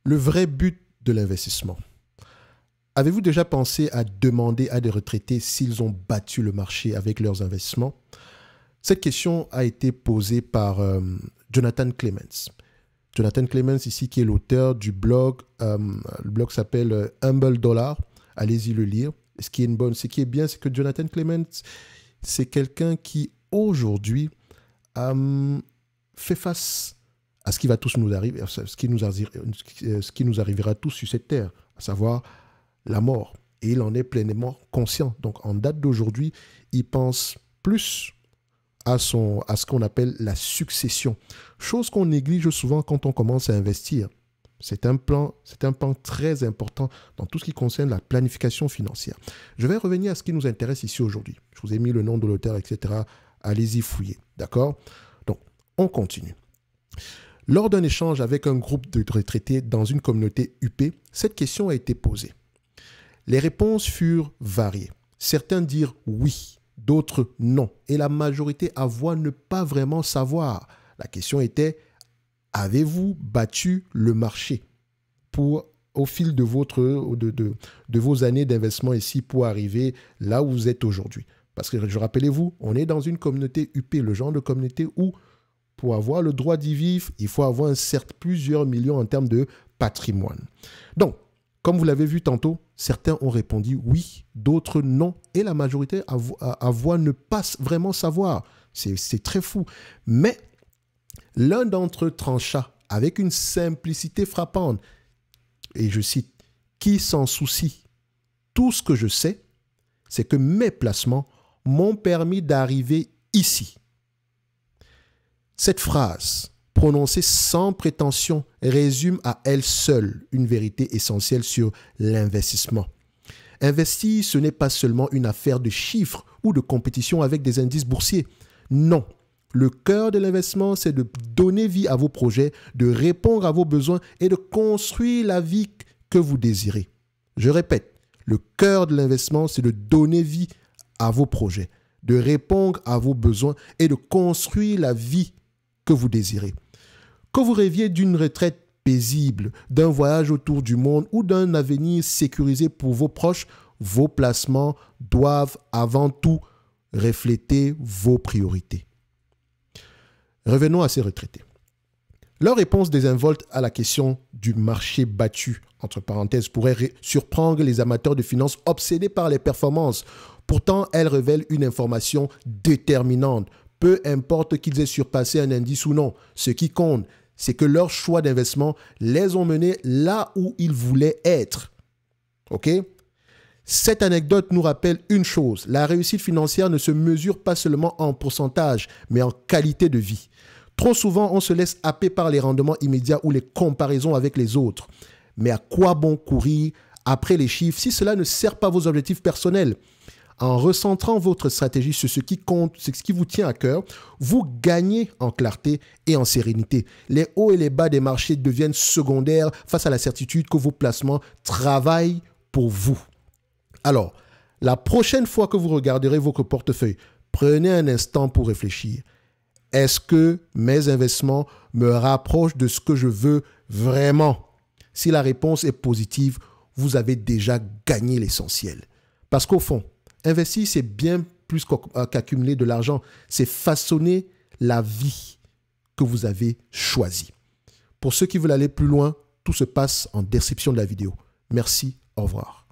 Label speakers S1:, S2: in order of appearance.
S1: Le vrai but de l'investissement. Avez-vous déjà pensé à demander à des retraités s'ils ont battu le marché avec leurs investissements? Cette question a été posée par Jonathan Clements. Jonathan Clements ici qui est l'auteur du blog. Le blog s'appelle Humble Dollar. Allez-y le lire. Ce qui est bien, c'est que Jonathan Clements, c'est quelqu'un qui aujourd'hui fait face à ce qui va tous nous arriver, ce qui nous arrivera tous sur cette terre, à savoir la mort. Et il en est pleinement conscient. Donc, en date d'aujourd'hui, il pense plus à ce qu'on appelle la succession. Chose qu'on néglige souvent quand on commence à investir. C'est un plan très important dans tout ce qui concerne la planification financière. Je vais revenir à ce qui nous intéresse ici aujourd'hui. Je vous ai mis le nom de l'auteur, etc. Allez-y fouiller. D'accord? Donc, on continue. Lors d'un échange avec un groupe de retraités dans une communauté UP, cette question a été posée. Les réponses furent variées. Certains dirent oui, d'autres non. Et la majorité avoua ne pas vraiment savoir. La question était, avez-vous battu le marché au fil de vos années d'investissement ici pour arriver là où vous êtes aujourd'hui? Parce que, rappelez-vous, on est dans une communauté UP, le genre de communauté où pour avoir le droit d'y vivre, il faut avoir plusieurs millions en termes de patrimoine. Donc, comme vous l'avez vu tantôt, certains ont répondu oui, d'autres non. Et la majorité avoue ne pas vraiment savoir. C'est très fou. Mais l'un d'entre eux trancha avec une simplicité frappante. Et je cite, « Qui s'en soucie? Tout ce que je sais, c'est que mes placements m'ont permis d'arriver ici. » Cette phrase, prononcée sans prétention, résume à elle seule une vérité essentielle sur l'investissement. Investir, ce n'est pas seulement une affaire de chiffres ou de compétition avec des indices boursiers. Non, le cœur de l'investissement, c'est de donner vie à vos projets, de répondre à vos besoins et de construire la vie que vous désirez. Je répète, le cœur de l'investissement, c'est de donner vie à vos projets, de répondre à vos besoins et de construire la vie que vous désirez. Que vous rêviez d'une retraite paisible, d'un voyage autour du monde ou d'un avenir sécurisé pour vos proches, vos placements doivent avant tout refléter vos priorités. Revenons à ces retraités. Leur réponse désinvolte à la question du marché battu, entre parenthèses, pourrait surprendre les amateurs de finances obsédés par les performances. Pourtant, elle révèle une information déterminante. Peu importe qu'ils aient surpassé un indice ou non, ce qui compte, c'est que leurs choix d'investissement les ont menés là où ils voulaient être. OK? Cette anecdote nous rappelle une chose, la réussite financière ne se mesure pas seulement en pourcentage, mais en qualité de vie. Trop souvent, on se laisse happer par les rendements immédiats ou les comparaisons avec les autres. Mais à quoi bon courir après les chiffres si cela ne sert pas vos objectifs personnels? En recentrant votre stratégie sur ce qui compte, ce qui vous tient à cœur, vous gagnez en clarté et en sérénité. Les hauts et les bas des marchés deviennent secondaires face à la certitude que vos placements travaillent pour vous. Alors, la prochaine fois que vous regarderez votre portefeuille, prenez un instant pour réfléchir. Est-ce que mes investissements me rapprochent de ce que je veux vraiment? Si la réponse est positive, vous avez déjà gagné l'essentiel. Parce qu'au fond, investir, c'est bien plus qu'accumuler de l'argent. C'est façonner la vie que vous avez choisie. Pour ceux qui veulent aller plus loin, tout se passe en description de la vidéo. Merci, au revoir.